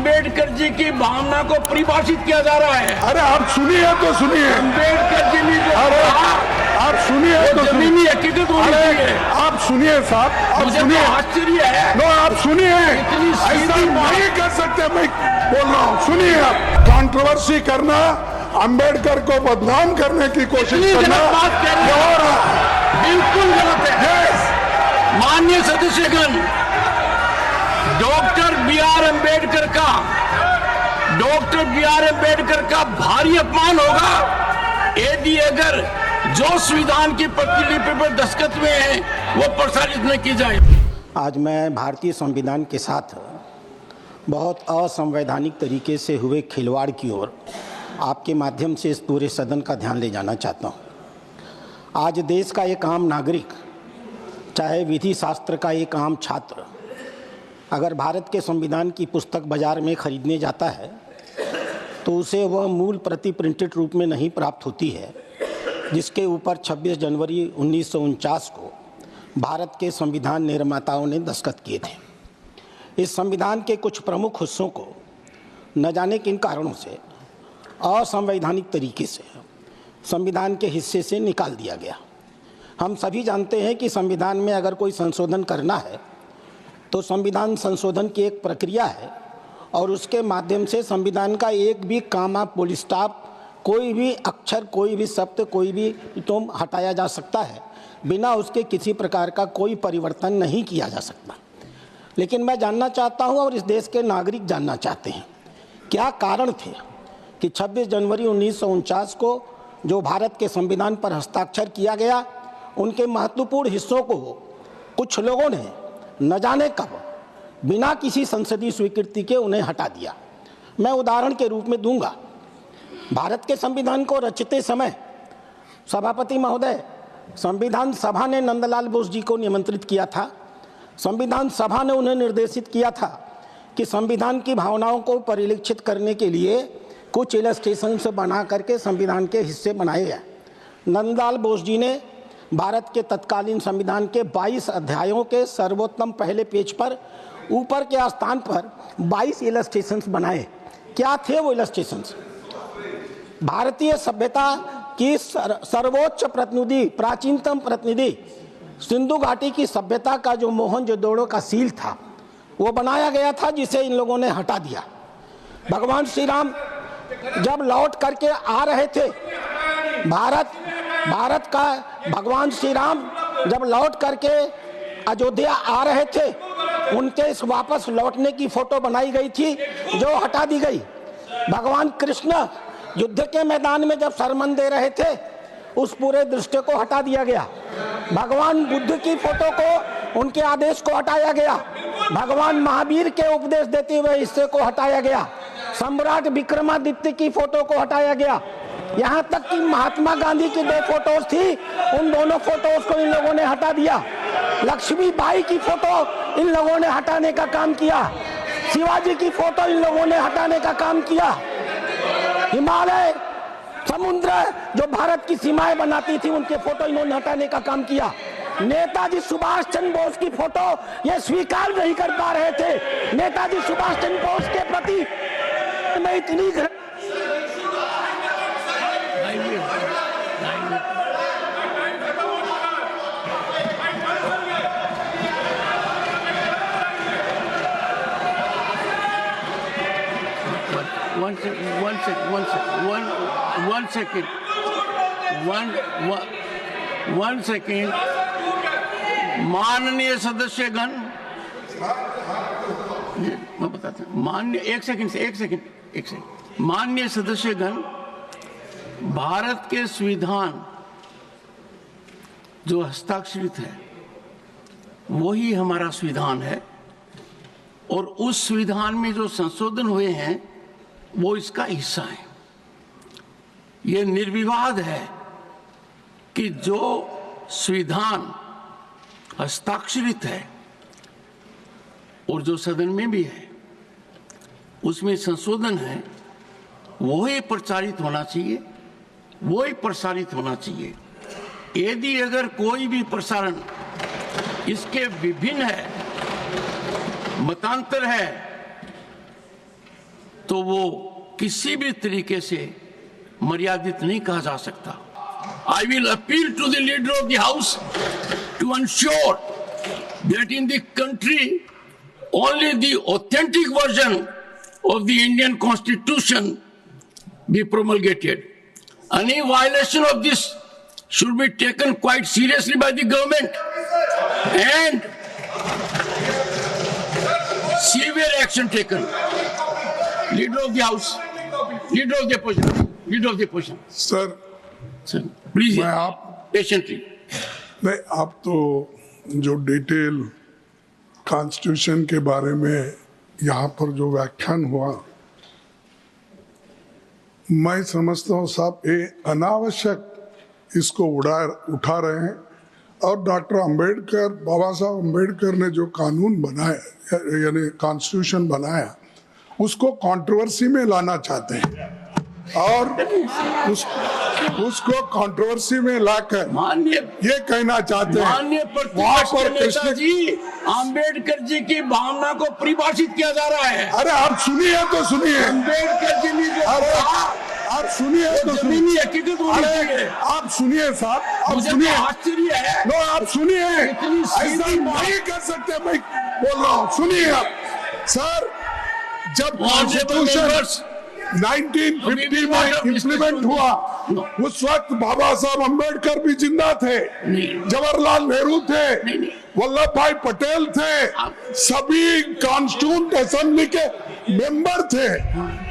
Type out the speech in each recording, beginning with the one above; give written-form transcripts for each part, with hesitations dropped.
अंबेडकर जी की भावना को परिभाषित किया जा रहा है। अरे आप सुनिए तो सुनिए, अंबेडकर जी ने जो अरे कहा, आप सुनिए वो तो जमीनी सुनिए। हकीकत होनी अरे चाहिए। आप सुनिए साहब, आप मुझे सुनिए। तो आश्चर्य है। नो आप सुनिए, इतनी ऐसा सीधी बात। नहीं कर सकते। मैं बोल रहा हूँ, सुनिए। आप कंट्रोवर्सी करना, अंबेडकर को बदनाम करने की कोशिश इतनी करना, गलत बात कह रहे ये हैं। हो रहा है। बिल्कुल गलत है। Yes, माननीय सदस्यगण, डॉक्टर बी आर अम्बेडकर का भारी अपमान होगा यदि अगर जो संविधान की प्रतिलिपि पर दस्तखत हुए हैं वो प्रसारित न की जाए। आज मैं भारतीय संविधान के साथ बहुत असंवैधानिक तरीके से हुए खिलवाड़ की ओर आपके माध्यम से इस पूरे सदन का ध्यान ले जाना चाहता हूँ। आज देश का एक आम नागरिक, चाहे विधि शास्त्र का एक आम छात्र, अगर भारत के संविधान की पुस्तक बाजार में खरीदने जाता है तो उसे वह मूल प्रति प्रिंटेड रूप में नहीं प्राप्त होती है जिसके ऊपर 26 जनवरी 1949 को भारत के संविधान निर्माताओं ने दस्तखत किए थे। इस संविधान के कुछ प्रमुख हिस्सों को न जाने किन कारणों से असंवैधानिक तरीके से संविधान के हिस्से से निकाल दिया गया। हम सभी जानते हैं कि संविधान में अगर कोई संशोधन करना है तो संविधान संशोधन की एक प्रक्रिया है और उसके माध्यम से संविधान का एक भी कामा, फुल स्टॉप, कोई भी अक्षर, कोई भी शब्द, कोई भी टर्म हटाया जा सकता है। बिना उसके किसी प्रकार का कोई परिवर्तन नहीं किया जा सकता। लेकिन मैं जानना चाहता हूं और इस देश के नागरिक जानना चाहते हैं, क्या कारण थे कि 26 जनवरी 1949 को जो भारत के संविधान पर हस्ताक्षर किया गया, उनके महत्वपूर्ण हिस्सों को कुछ लोगों ने न जाने कब बिना किसी संसदीय स्वीकृति के उन्हें हटा दिया। मैं उदाहरण के रूप में दूंगा। भारत के संविधान को रचते समय सभापति महोदय, संविधान सभा ने नंदलाल बोस जी को निमंत्रित किया था। संविधान सभा ने उन्हें निर्देशित किया था कि संविधान की भावनाओं को परिलक्षित करने के लिए कुछ इलस्ट्रेशंस बना करके संविधान के हिस्से बनाए गए। नंदलाल बोस जी ने भारत के तत्कालीन संविधान के 22 अध्यायों के सर्वोत्तम पहले पेज पर ऊपर के स्थान पर 22 इलस्ट्रेशंस बनाए। क्या थे वो इलस्ट्रेशंस? भारतीय सभ्यता की सर्वोच्च प्रतिनिधि, प्राचीनतम प्रतिनिधि सिंधु घाटी की सभ्यता का जो मोहनजोदड़ो का सील था वो बनाया गया था, जिसे इन लोगों ने हटा दिया। भगवान श्री राम जब लौट करके आ रहे थे, भारत का भगवान श्री राम जब लौट करके अयोध्या आ रहे थे, उनके इस वापस लौटने की फोटो बनाई गई थी जो हटा दी गई। भगवान कृष्ण युद्ध के मैदान में जब सरमन दे रहे थे, उस पूरे दृश्य को हटा दिया गया। भगवान बुद्ध की फोटो को, उनके आदेश को हटाया गया। भगवान महावीर के उपदेश देते हुए हिस्से को हटाया गया। सम्राट विक्रमादित्य की फोटो को हटाया गया। यहाँ तक कि महात्मा गांधी की 2 फोटोज थी, उन दोनों फोटोज को इन लोगों ने हटा दिया। लक्ष्मीबाई की फोटो इन लोगों ने हटाने का काम किया। शिवाजी की फोटो इन लोगों ने हटाने का काम किया। हिमालय, समुद्र जो भारत की सीमाएं बनाती थी, उनके फोटो इन्होंने हटाने का काम किया। नेताजी सुभाष चंद्र बोस की फोटो ये स्वीकार नहीं कर पा रहे थे। नेताजी सुभाष चंद्र बोस के प्रति मैं इतनी One second. माननीय सदस्यगण, मैं बताता हूँ। माननीय एक सेकंड। माननीय सदस्यगण, भारत के संविधान जो हस्ताक्षरित है वही हमारा संविधान है और उस संविधान में जो संशोधन हुए हैं वो इसका हिस्सा है। ये निर्विवाद है कि जो संविधान हस्ताक्षरित है और जो सदन में भी है उसमें संशोधन है, वही प्रचारित होना चाहिए। यदि अगर कोई भी प्रसारण इसके विभिन्न है, मतांतर है, तो वो किसी भी तरीके से मर्यादित नहीं कहा जा सकता। I will appeal to the leader of the house to ensure that in the country only the authentic version of the Indian Constitution be promulgated. Any violation of this should be taken quite seriously by the government and severe action taken. Leader of the House, Leader of the Opposition, Leader of the Opposition. Sir Sir, please, मैं आप patiently. नहीं, आप तो जो detail constitution के बारे में यहाँ पर जो व्याख्यान हुआ, मैं समझता हूँ साहब ये अनावश्यक इसको उठा रहे हैं। और डॉक्टर अंबेडकर, बाबा साहब अंबेडकर ने जो कानून बनाया यानी कॉन्स्टिट्यूशन बनाया, उसको कंट्रोवर्सी में लाना चाहते हैं और उसको कंट्रोवर्सी में लाकर ये कहना चाहते हैं माननीय प्रतिपक्ष के नेता जी, अंबेडकर जी की भावना को परिभाषित किया जा रहा है। अरे आप सुनिए तो सुनिए, अंबेडकर जी ने जो आप सुनिए तो सुनिए, हकीकत होनी चाहिए। आप सुनिए साहब, आप मुझे सुनिए, तो आश्चर्य है। नो आप सुनिए, इतनी ऐसा सीधी बात। नहीं कर सकते। मैं बोल रहा हूँ, सुनिए आप सर। जब कॉन्स्टिट्यूशन 1950 में इम्प्लीमेंट हुआ, उस वक्त बाबा साहब अंबेडकर भी जिंदा थे, जवाहरलाल नेहरू थे, वल्लभ भाई पटेल थे, सभी कॉन्स्टिट्यूंट असेंबली के मेंबर थे।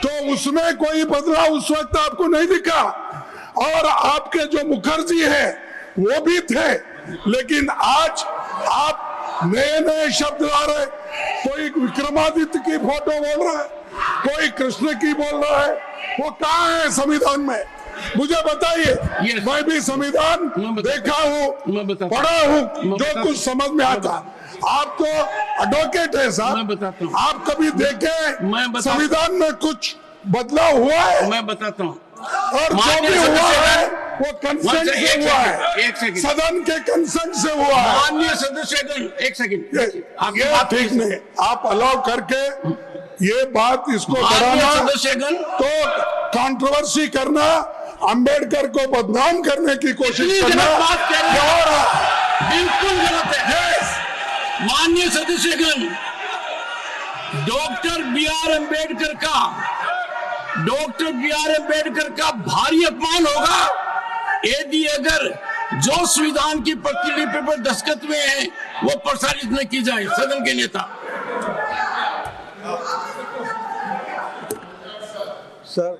तो उसमें कोई बदलाव उस वक्त आपको नहीं दिखा। और आपके जो मुखर्जी है वो भी थे, लेकिन आज आप नए नए शब्द ला रहे। कोई विक्रमादित्य की फोटो बोल रहा है, कोई कृष्ण की बोल रहा है। वो कहाँ है संविधान में? मुझे बताइए। मैं भी संविधान देखा हूँ, पढ़ा हूँ, जो कुछ समझ में आता। आप तो एडवोकेट है साहब, आप कभी देखे संविधान में कुछ बदलाव हुआ है? मैं बताता हूँ। और जो भी हुआ है वो कंसेंट से हुआ है, सदन के कंसेंट से हुआ है। माननीय सदस्यगण, एक सेकंड, ये ठीक नहीं। आप अलाउ करके ये बात इसको बढ़ाना, सदस्यगण तो कंट्रोवर्सी करना, अंबेडकर को बदनाम करने की कोशिश करना बिल्कुल गलत है। माननीय सदस्यगण, डॉक्टर बी आर अम्बेडकर का भारी अपमान होगा यदि अगर जो संविधान की प्रतिलिपि पर दस्तखत हुए हैं वो प्रसारित न की जाए। सदन के नेता। सर,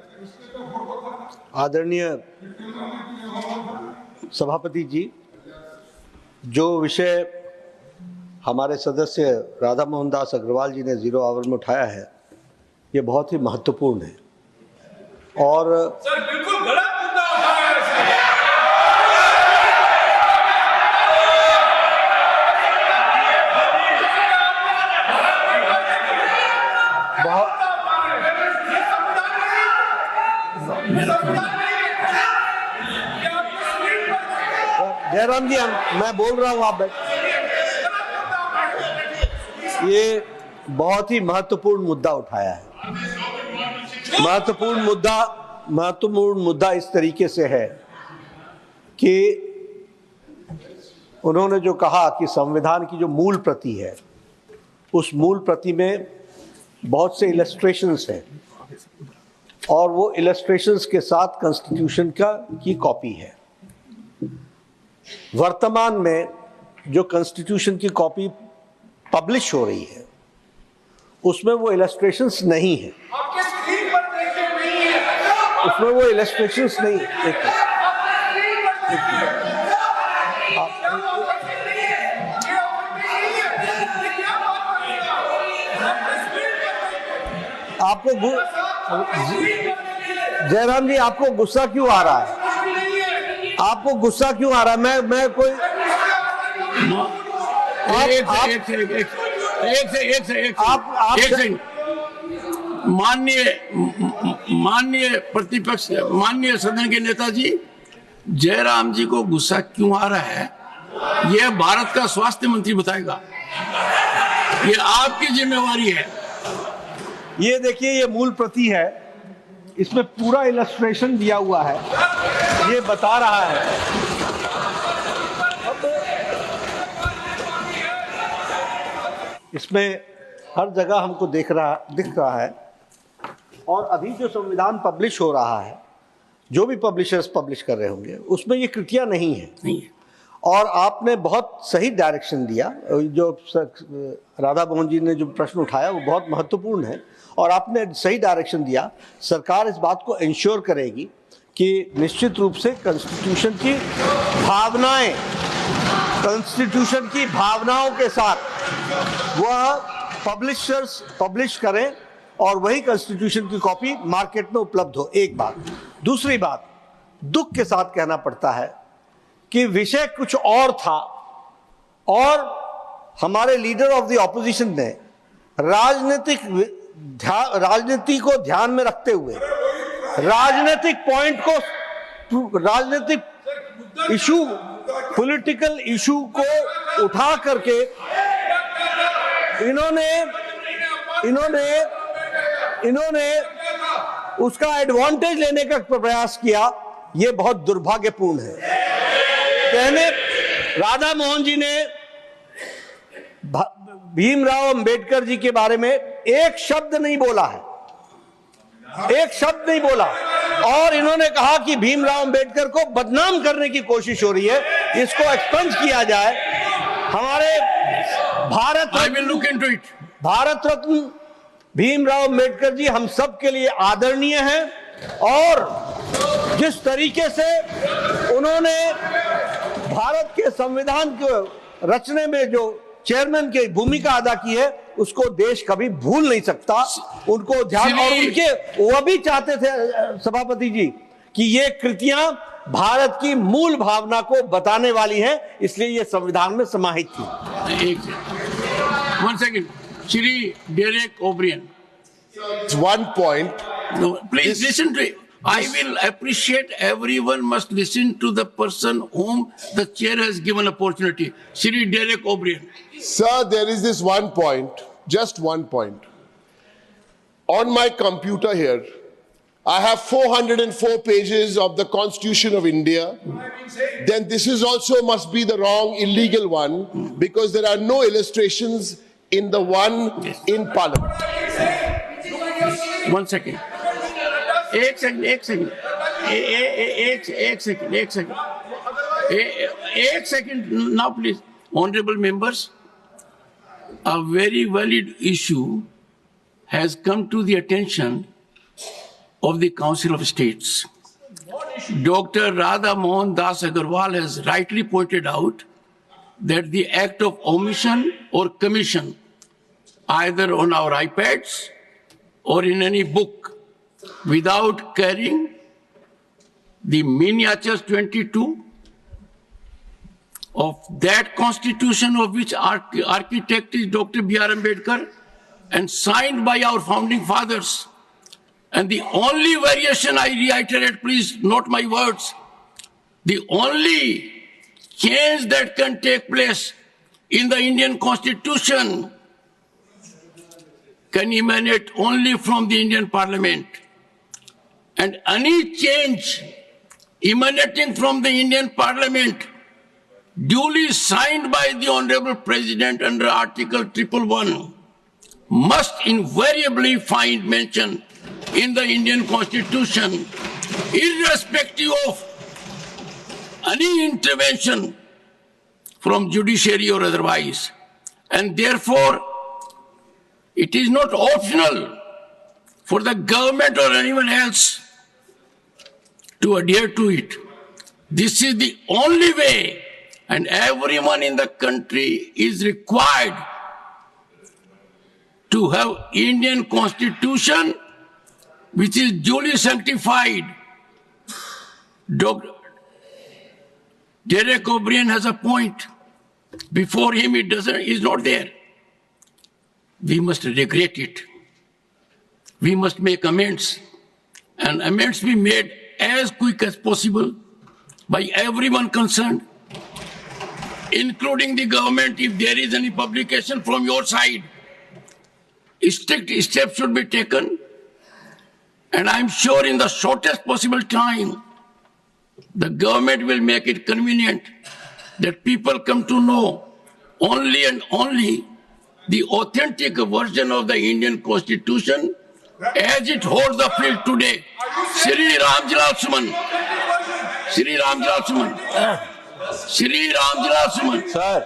आदरणीय सभापति जी, जो विषय हमारे सदस्य राधा मोहन दास अग्रवाल जी ने 0 आवर में उठाया है, ये बहुत ही महत्वपूर्ण है। और सर बिल्कुल गलत मुद्दा उठाया है सर। जयराम जी, मैं बोल रहा हूँ, आप ये बहुत ही महत्वपूर्ण मुद्दा उठाया है। महत्वपूर्ण मुद्दा इस तरीके से है कि उन्होंने जो कहा कि संविधान की जो मूल प्रति है, उस मूल प्रति में बहुत से इलस्ट्रेशंस हैं और वो इलस्ट्रेशंस के साथ कॉन्स्टिट्यूशन की कॉपी है। वर्तमान में जो कॉन्स्टिट्यूशन की कॉपी पब्लिश हो रही है उसमें वो इलस्ट्रेशंस नहीं है। आपके स्क्रीन पर देखे नहीं है, उसमें वो इलस्ट्रेशंस नहीं है। आपको जयराम जी, आपको गुस्सा क्यों आ रहा है? आपको गुस्सा क्यों आ रहा है? मैं कोई माननीय प्रतिपक्ष, माननीय सदन के नेताजी, जयराम जी को गुस्सा क्यों आ रहा है यह भारत का स्वास्थ्य मंत्री बताएगा। ये आपकी जिम्मेवारी है। ये देखिए, ये मूल प्रति है, इसमें पूरा इलस्ट्रेशन दिया हुआ है, ये बता रहा है। इसमें हर जगह हमको दिख रहा है। और अभी जो संविधान पब्लिश हो रहा है, जो भी पब्लिशर्स पब्लिश कर रहे होंगे, उसमें ये कृतियां नहीं है। और आपने बहुत सही डायरेक्शन दिया। जो राधा मोहन जी ने जो प्रश्न उठाया वो बहुत महत्वपूर्ण है, और आपने सही डायरेक्शन दिया। सरकार इस बात को इंश्योर करेगी कि निश्चित रूप से कॉन्स्टिट्यूशन की भावनाओं के साथ वह पब्लिशर्स पब्लिश करें और वही कॉन्स्टिट्यूशन की कॉपी मार्केट में उपलब्ध हो। एक बात। दूसरी बात, दुख के साथ कहना पड़ता है कि विषय कुछ और था, और हमारे लीडर ऑफ द ऑपोजिशन ने राजनीति को ध्यान में रखते हुए, राजनीतिक इशू, पॉलिटिकल इशू को उठा करके इन्होंने उसका एडवांटेज लेने का प्रयास किया। यह बहुत दुर्भाग्यपूर्ण है। राधा मोहन जी ने भीमराव अंबेडकर जी के बारे में एक शब्द नहीं बोला है, एक शब्द नहीं बोला, और इन्होंने कहा कि भीमराव अंबेडकर को बदनाम करने की कोशिश हो रही है, इसको एक्सपंज किया जाए। हमारे भारत रत्न भीमराव अंबेडकर जी हम सब के लिए आदरणीय हैं, और जिस तरीके से उन्होंने भारत के संविधान को रचने में जो चेयरमैन की भूमिका अदा की है, उसको देश कभी भूल नहीं सकता। उनको ध्यान, और उनके वो भी चाहते थे सभापति जी कि ये कृतियां भारत की मूल भावना को बताने वाली हैं, इसलिए ये संविधान में समाहित थी। One second, Shri Derek O'Brien. One point. No, please listen to it. I will appreciate everyone must listen to the person whom the chair has given opportunity. Shri Derek O'Brien. Sir, there is this one point, just one point. On my computer here, I have 404 pages of the Constitution of India. Then this is also must be the wrong, illegal one, because there are no illustrations in the one in Parliament. One second. एक second. Now please, honorable members, a very valid issue has come to the attention of the Council of States. Dr. Radha Mohan Das Agarwal has rightly pointed out that the act of omission or commission, either on our iPads or in any book, without carrying the miniatures 22 of that constitution of which architect is Dr. B.R. Ambedkar and signed by our founding fathers. And the only variation, I reiterate, please note my words, the only change that can take place in the Indian Constitution can emanate only from the Indian Parliament. And any change emanating from the Indian Parliament, duly signed by the Honorable President under Article 111, must invariably find mention in the Indian Constitution, irrespective of any intervention from judiciary or otherwise. And therefore, it is not optional for the government or anyone else to adhere to it. This is the only way, and everyone in the country is required to have Indian Constitution which is duly sanctified. Dr. Derek O'Brien has a point. Before him, is not there. We must regret it. We must make amends, and amends be made as quick as possible by everyone concerned, including the government. If there is any publication from your side, strict steps should be taken, and I'm sure in the shortest possible time, the government will make it convenient that people come to know only and only the authentic version of the Indian Constitution as it holds the field today. Shri Ramjalal Suman. Shri Ramjalal Suman. Shri Ramjalal Suman. Sir,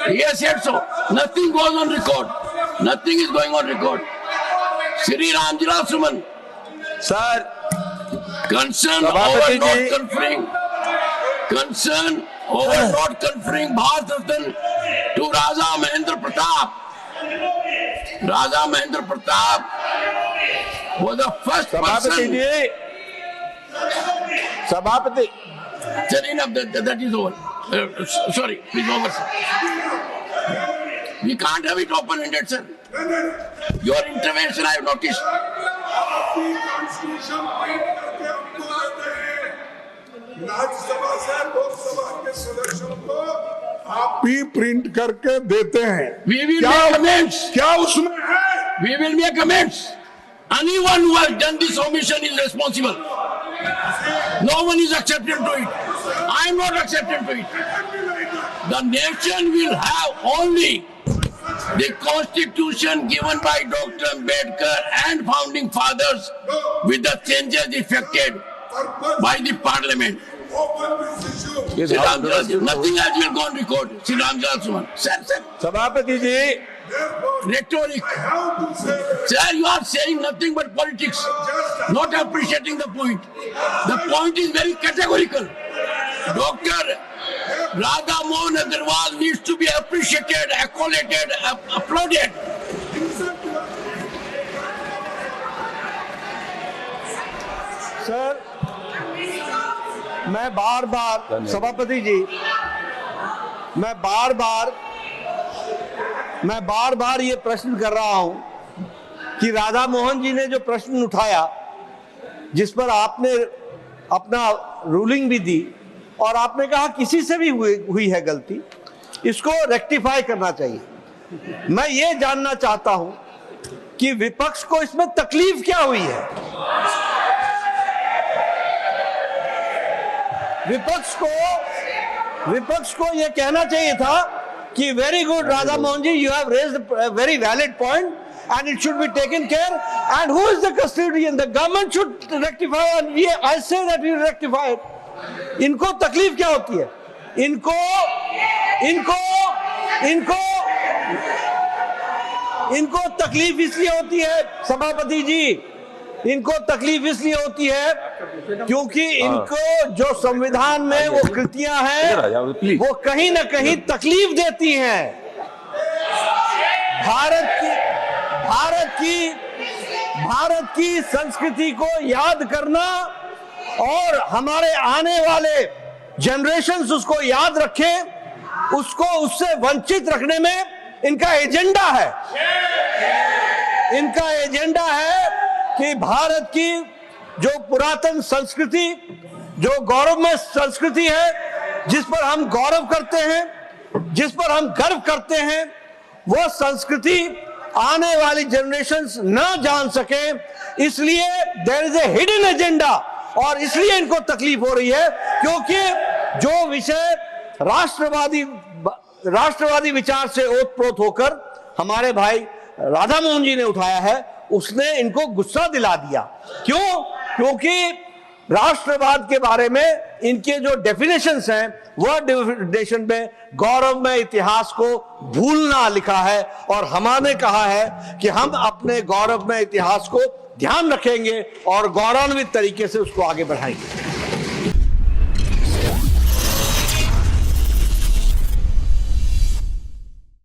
He has said so. Nothing goes on record. Nothing is going on record. Shri Ramjalal Suman. Sir, Concern Sabhapati over not ji. conferring. Concern over not conferring Bharat Ratna to Raja Mahendra Pratap. Raja Mahendra Pratap was the first सभापति person. जी, सभापति, Sir, enough, that is over. Sorry, please over, sir. We can't have it open-ended, sir. Your intervention I have noticed. Constitution print करके हमको आते हैं राज्यसभा से लोकसभा के सदस्यों को आप भी प्रिंट करके देते हैं We will make amends. क्या उसमें है We will make amends. Anyone who has done this omission is responsible. No one is accepted to it. I am not accepted to it. The nation will have only the constitution given by Dr. Ambedkar and founding fathers with the changes effected by the parliament. Shri Ramjalal, nothing else will go on record. Shri Ramjalal Suman. Sir, सभापति जी, rhetoric. Sir, you are saying nothing but politics, not appreciating the point. The point is very categorical. Dr. Radha Mohan Agarwal needs to be appreciated, accoladed, applauded. Sir, मैं बार बार, सभापति जी, मैं बार बार ये प्रश्न कर रहा हूं कि राधा मोहन जी ने जो प्रश्न उठाया, जिस पर आपने अपना रूलिंग भी दी और आपने कहा किसी से भी हुई है गलती, इसको रेक्टिफाई करना चाहिए। मैं ये जानना चाहता हूं कि विपक्ष को इसमें तकलीफ क्या हुई है। विपक्ष को यह कहना चाहिए था कि very good Radha Mohan ji, you have raised a very valid point and it should be taken care, and who is the custodian? The government should rectify, and I say that we rectify it. इनको तकलीफ क्या होती है? इनको तकलीफ इसलिए होती है सभापति जी, इनको तकलीफ इसलिए होती है क्योंकि इनको जो संविधान में वो कृतियां हैं वो कहीं ना कहीं तकलीफ देती हैं। भारत की संस्कृति को याद करना और हमारे आने वाले जनरेशंस उसको याद रखें, उसको उससे वंचित रखने में इनका एजेंडा है। इनका एजेंडा है कि भारत की जो पुरातन संस्कृति, जो गौरवमय संस्कृति है, जिस पर हम गौरव करते हैं, जिस पर हम गर्व करते हैं, वो संस्कृति आने वाली जनरेशंस न जान सके, इसलिए there is a hidden agenda और इसलिए इनको तकलीफ हो रही है क्योंकि जो विषय राष्ट्रवादी विचार से ओतप्रोत होकर हमारे भाई राधा मोहन जी ने उठाया है, उसने इनको गुस्सा दिला दिया। क्यों? क्योंकि राष्ट्रवाद के बारे में इनके जो डेफिनेशंस हैं, वह डेफिनेशन में गौरवमय इतिहास को भूलना लिखा है और हमारे कहा है कि हम अपने गौरवमय इतिहास को ध्यान रखेंगे और गौरवान्वित तरीके से उसको आगे बढ़ाएंगे।